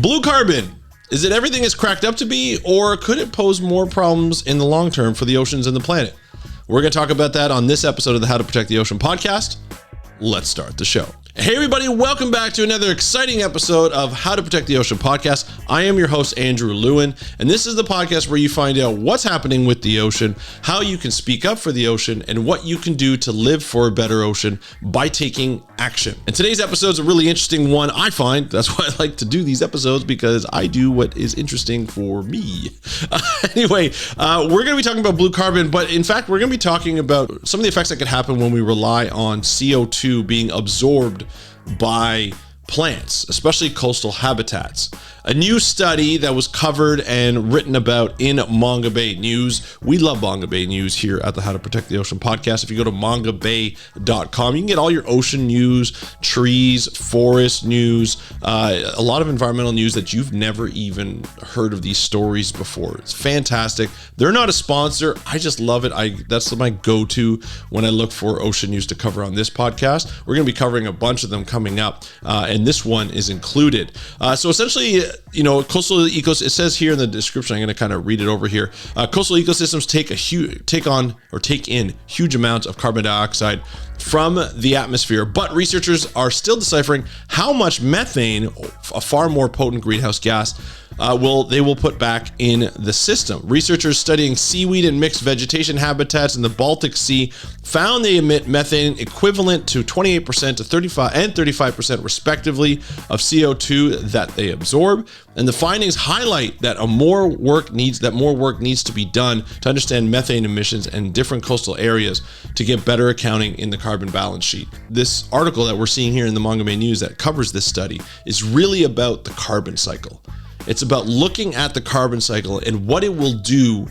Blue carbon, is it everything it's cracked up to be, or could it pose more problems in the long term for the oceans and the planet? We're going to talk about that on this episode of the How to Protect the Ocean podcast. Let's start the show. Hey everybody, welcome back to another exciting episode of How to Protect the Ocean podcast. I am your host, Andrew Lewin, and this is the podcast where you find out what's happening with the ocean, how you can speak up for the ocean, and what you can do to live for a better ocean by taking action. And today's episode is a really interesting one, I find. That's why I like to do these episodes, because I do what is interesting for me. Anyway, we're going to be talking about blue carbon, but in fact, we're going to be talking about some of the effects that could happen when we rely on CO2 being absorbed by plants, especially coastal habitats. A new study that was covered and written about in Manga Bay News. We love Manga Bay News here at the How to Protect the Ocean podcast. If you go to mangabay.com, you can get all your ocean news, trees, forest news, a lot of environmental news that you've never even heard of these stories before. It's fantastic. They're not a sponsor. I just love it. That's my go-to when I look for ocean news to cover on this podcast. We're going to be covering a bunch of them coming up, and this one is included. So essentially, coastal ecosystems, it says here in the description, I'm going to kind of read it over here. Coastal ecosystems take in huge amounts of carbon dioxide from the atmosphere, but researchers are still deciphering how much methane, a far more potent greenhouse gas, they will put back in the system. Researchers studying seaweed and mixed vegetation habitats in the Baltic Sea found they emit methane equivalent to 28% to 35% respectively of CO2 that they absorb. And the findings highlight that more work needs to be done to understand methane emissions in different coastal areas to get better accounting in the carbon balance sheet. This article that we're seeing here in the Manga Bay News that covers this study is really about the carbon cycle. It's about looking at the carbon cycle and what it will do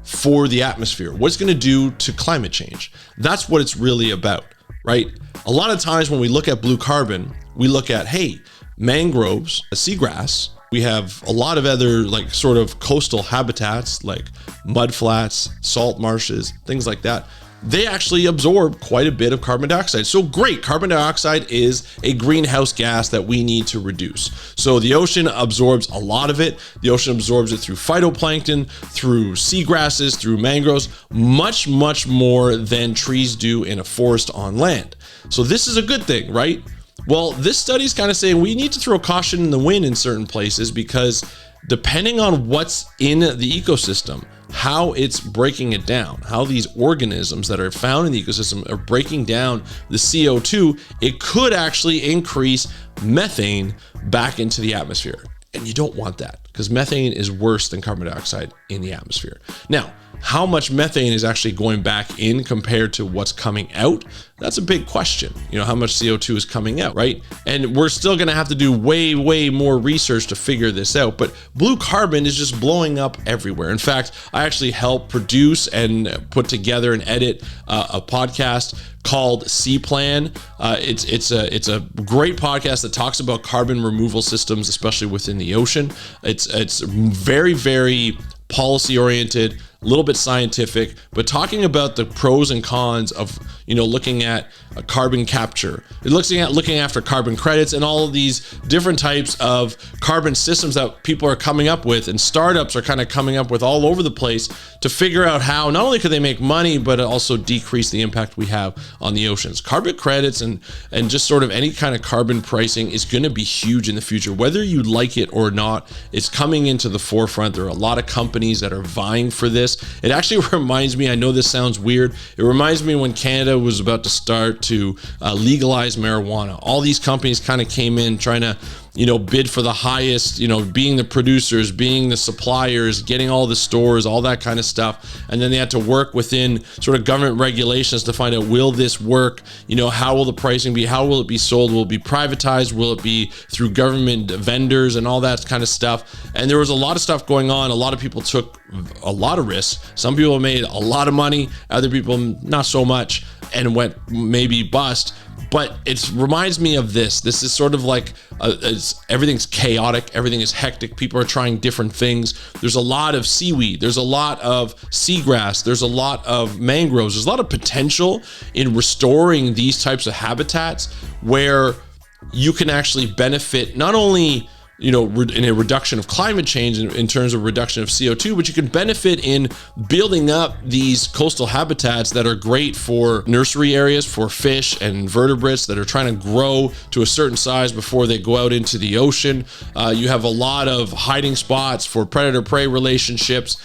for the atmosphere, what it's going to do to climate change. That's what it's really about, right? A lot of times when we look at blue carbon, we look at, hey, mangroves, seagrass. We have a lot of other sort of coastal habitats like mudflats, salt marshes, things like that. They actually absorb quite a bit of carbon dioxide. So great, carbon dioxide is a greenhouse gas that we need to reduce. So the ocean absorbs a lot of it. The ocean absorbs it through phytoplankton, through seagrasses, through mangroves, much, much more than trees do in a forest on land. So this is a good thing, right? Well, this study is kind of saying we need to throw caution in the wind in certain places, because depending on what's in the ecosystem, how it's breaking it down, how these organisms that are found in the ecosystem are breaking down the CO2, it could actually increase methane back into the atmosphere. And you don't want that, because methane is worse than carbon dioxide in the atmosphere. Now, how much methane is actually going back in compared to what's coming out? That's a big question. How much CO2 is coming out, right? And we're still going to have to do way, way more research to figure this out. But blue carbon is just blowing up everywhere. In fact, I actually helped produce and put together and edit a podcast called Sea Plan. It's a great podcast that talks about carbon removal systems, especially within the ocean. It's very, very policy oriented, a little bit scientific, but talking about the pros and cons of looking at carbon capture, looking after carbon credits, and all of these different types of carbon systems that people are coming up with, and startups are kind of coming up with all over the place to figure out how not only could they make money, but also decrease the impact we have on the oceans. Carbon credits and just sort of any kind of carbon pricing is going to be huge in the future, whether you like it or not. It's coming into the forefront. There are a lot of companies that are vying for this. It actually reminds me, I know this sounds weird, it reminds me when Canada was about to start to legalize marijuana. All these companies kind of came in trying to bid for the highest, being the producers, being the suppliers, getting all the stores, all that kind of stuff. And then they had to work within sort of government regulations to find out, will this work? How will the pricing be? How will it be sold? Will it be privatized? Will it be through government vendors and all that kind of stuff? And there was a lot of stuff going on. A lot of people took a lot of risks. Some people made a lot of money, other people not so much, and went maybe bust. But it reminds me of this. This is sort of like everything's chaotic. Everything is hectic. People are trying different things. There's a lot of seaweed. There's a lot of seagrass. There's a lot of mangroves. There's a lot of potential in restoring these types of habitats where you can actually benefit not only in a reduction of climate change in terms of reduction of CO2, but you can benefit in building up these coastal habitats that are great for nursery areas for fish and invertebrates that are trying to grow to a certain size before they go out into the ocean. You have a lot of hiding spots for predator-prey relationships.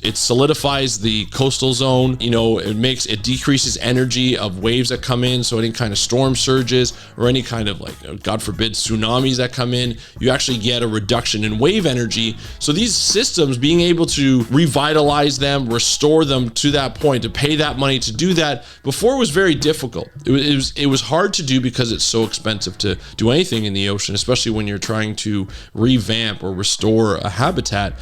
It solidifies the coastal zone. It decreases energy of waves that come in. So any kind of storm surges or any kind of God forbid, tsunamis that come in, you actually get a reduction in wave energy. So these systems, being able to revitalize them, restore them to that point, to pay that money to do that, before was very difficult. It was hard to do because it's so expensive to do anything in the ocean, especially when you're trying to revamp or restore a habitat.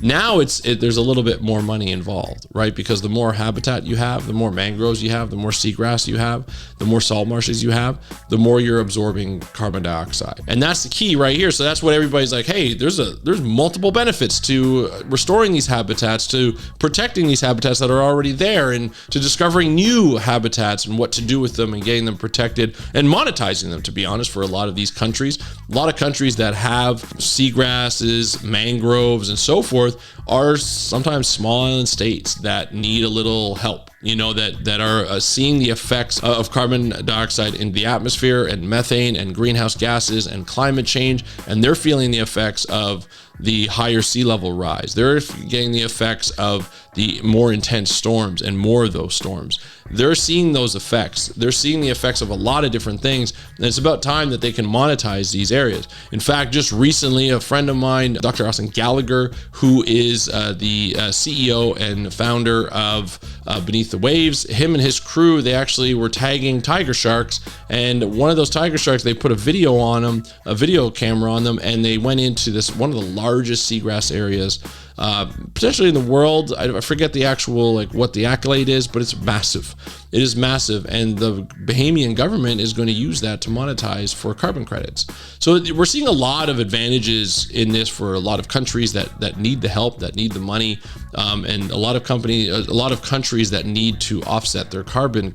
Now there's a little bit more money involved, right? Because the more habitat you have, the more mangroves you have, the more seagrass you have, the more salt marshes you have, the more you're absorbing carbon dioxide. And that's the key right here. So that's what everybody's like, hey, there's multiple benefits to restoring these habitats, to protecting these habitats that are already there, and to discovering new habitats and what to do with them and getting them protected and monetizing them, to be honest, for a lot of these countries. A lot of countries that have seagrasses, mangroves, and so forth are sometimes small island states that need a little help, that are seeing the effects of carbon dioxide in the atmosphere and methane and greenhouse gases and climate change. And they're feeling the effects of the higher sea level rise. They're getting the effects of the more intense storms and more of those storms. They're seeing those effects. They're seeing the effects of a lot of different things. And it's about time that they can monetize these areas. In fact, just recently, a friend of mine, Dr. Austin Gallagher, who is the CEO and founder of Beneath the Waves, him and his crew, they actually were tagging tiger sharks. And one of those tiger sharks, they put a video on them, a video camera on them, and they went into one of the largest seagrass areas potentially in the world. I forget the actual what the accolade is, but it's massive. It is massive, and the Bahamian government is going to use that to monetize for carbon credits. So we're seeing a lot of advantages in this for a lot of countries that need the help, that need the money, and a lot of countries that need to offset their carbon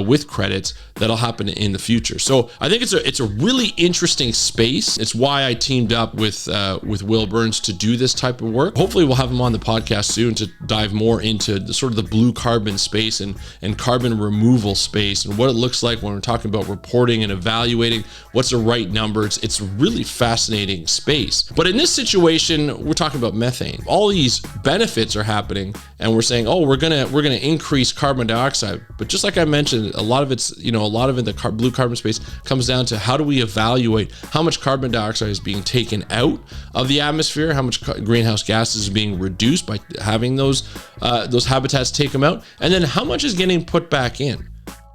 with credits. That'll happen in the future. So I think it's a really interesting space. It's why I teamed up with Will Burns to do this type of work. Hopefully we'll have him on the podcast soon to dive more into the blue carbon space and carbon removal space and what it looks like when we're talking about reporting and evaluating what's the right number. It's a really fascinating space. But in this situation, we're talking about methane. All these benefits are happening, and we're saying, oh, we're gonna increase carbon dioxide. But just like I mentioned, a lot of the blue carbon space comes down to how do we evaluate how much carbon dioxide is being taken out of the atmosphere, how much greenhouse gases is being reduced by having those habitats take them out, and then how much is getting put back in.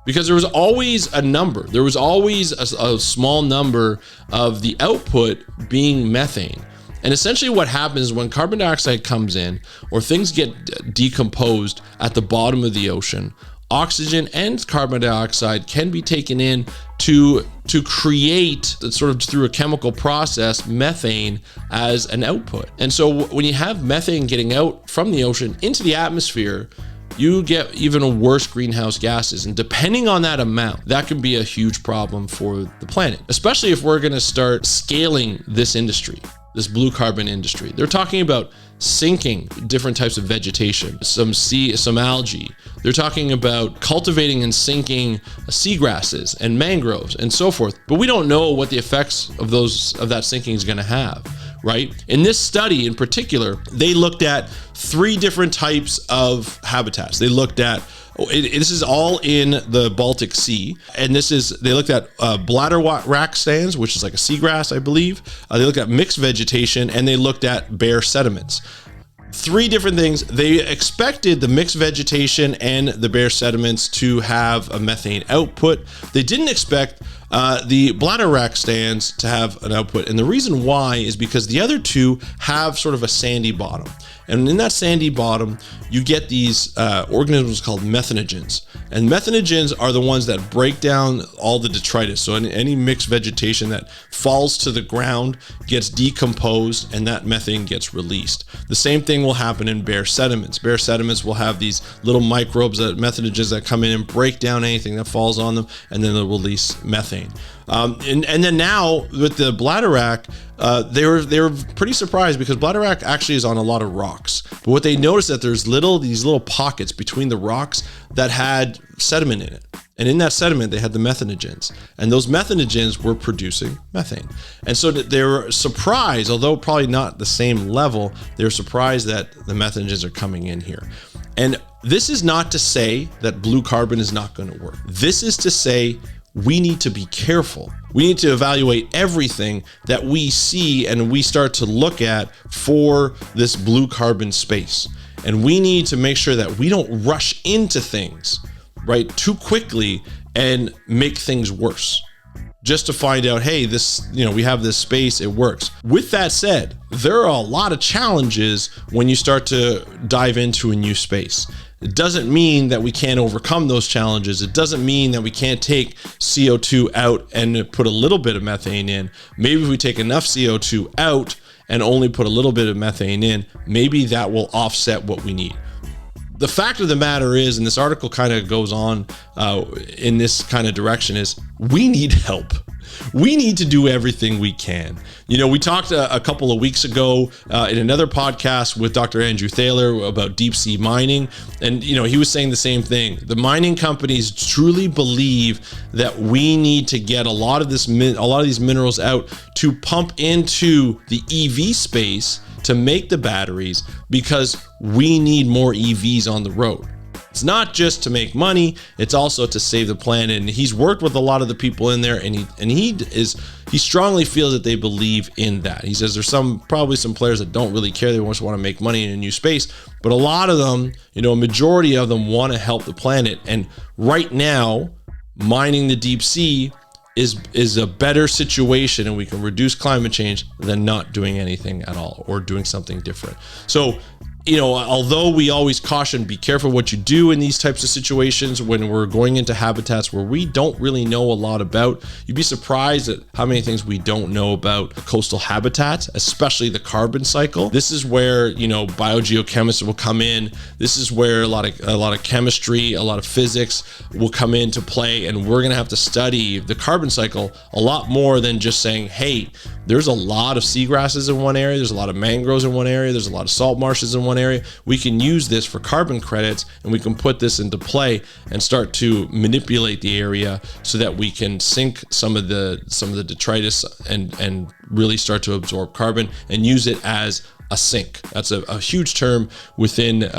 Because there was always a number. There was always a small number of the output being methane. And essentially what happens when carbon dioxide comes in or things get decomposed at the bottom of the ocean, oxygen and carbon dioxide can be taken in to create, sort of through a chemical process, methane as an output. And so when you have methane getting out from the ocean into the atmosphere, you get even worse greenhouse gases. And depending on that amount, that can be a huge problem for the planet, especially if we're going to start scaling this industry, this blue carbon industry. They're talking about sinking different types of vegetation, some algae. They're talking about cultivating and sinking seagrasses and mangroves and so forth. But we don't know what the effects of that sinking is going to have. Right? In this study in particular, they looked at 3 different types of habitats. They looked at, this is all in the Baltic Sea, and they looked at bladder wrack stands, which is like a seagrass, I believe. They looked at mixed vegetation, and they looked at bare sediments. 3 different things. They expected the mixed vegetation and the bare sediments to have a methane output. They didn't expect the bladder rack stands to have an output. And the reason why is because the other 2 have sort of a sandy bottom. And in that sandy bottom, you get these organisms called methanogens. And methanogens are the ones that break down all the detritus. So any mixed vegetation that falls to the ground gets decomposed, and that methane gets released. The same thing will happen in bare sediments. Bare sediments will have these little microbes, methanogens that come in and break down anything that falls on them, and then they'll release methane. methane. And then now with the bladderwrack, they were pretty surprised because bladderwrack actually is on a lot of rocks. But what they noticed that there's these little pockets between the rocks that had sediment in it. And in that sediment, they had the methanogens, and those methanogens were producing methane. And so they were surprised, although probably not the same level, they were surprised that the methanogens are coming in here. And this is not to say that blue carbon is not going to work. This is to say we need to be careful. We need to evaluate everything that we see and we start to look at for this blue carbon space. And we need to make sure that we don't rush into things, right, too quickly and make things worse just to find out, hey, this, we have this space, it works. With that said, there are a lot of challenges when you start to dive into a new space. It doesn't mean that we can't overcome those challenges. It doesn't mean that we can't take CO2 out and put a little bit of methane in. Maybe if we take enough CO2 out and only put a little bit of methane in, maybe that will offset what we need. The fact of the matter is, and this article kind of goes on in this kind of direction, is we need help. We need to do everything we can. We talked a couple of weeks ago in another podcast with Dr. Andrew Thaler about deep sea mining. And, he was saying the same thing. The mining companies truly believe that we need to get a lot of these minerals out to pump into the EV space to make the batteries, because we need more EVs on the road. It's not just to make money, it's also to save the planet. And he's worked with a lot of the people in there, and he strongly feels that they believe in that. He says there's probably some players that don't really care, they just want to make money in a new space, but a lot of them, a majority of them want to help the planet. And right now, mining the deep sea is a better situation, and we can reduce climate change than not doing anything at all or doing something different. So, although we always caution, be careful what you do in these types of situations when we're going into habitats where we don't really know a lot about. You'd be surprised at how many things we don't know about coastal habitats, especially the carbon cycle. This is where, biogeochemists will come in. This is where a lot of chemistry, a lot of physics will come into play, and we're going to have to study the carbon cycle a lot more than just saying, hey, there's a lot of seagrasses in one area, there's a lot of mangroves in one area, there's a lot of salt marshes in one area. We can use this for carbon credits, and we can put this into play and start to manipulate the area so that we can sink some of the detritus and really start to absorb carbon and use it as a sink. That's a huge term within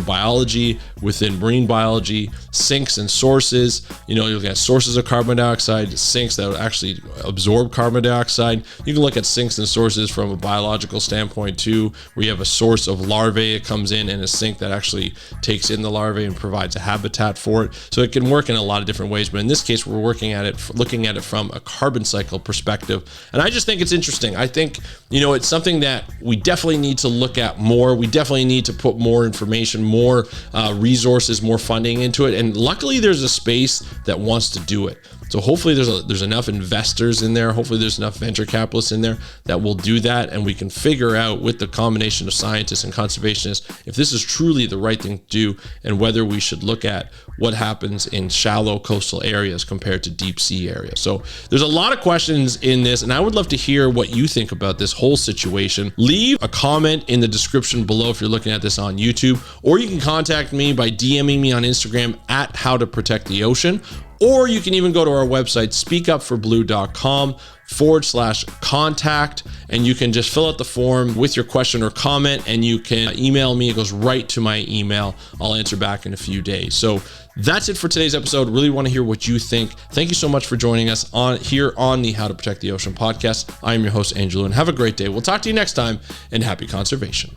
biology, within marine biology. Sinks and sources. You look at sources of carbon dioxide, sinks that would actually absorb carbon dioxide. You can look at sinks and sources from a biological standpoint too, where you have a source of larvae that comes in and a sink that actually takes in the larvae and provides a habitat for it. So it can work in a lot of different ways, but in this case, we're looking at it from a carbon cycle perspective. And I just think it's interesting. I think, it's something that we definitely need to look at more. We definitely need to put more information, more resources, more funding into it. And luckily there's a space that wants to do it. So hopefully there's enough investors in there. Hopefully there's enough venture capitalists in there that will do that. And we can figure out with the combination of scientists and conservationists, if this is truly the right thing to do and whether we should look at what happens in shallow coastal areas compared to deep sea areas. So there's a lot of questions in this, and I would love to hear what you think about this whole situation. Leave a comment in the description below if you're looking at this on YouTube, or you can contact me by DMing me on Instagram at How to Protect the Ocean. Or you can even go to our website, speakupforblue.com/contact, and you can just fill out the form with your question or comment, and you can email me. It goes right to my email. I'll answer back in a few days. So that's it for today's episode. Really want to hear what you think. Thank you so much for joining us here on the How to Protect the Ocean podcast. I am your host, Angelo, and have a great day. We'll talk to you next time, and happy conservation.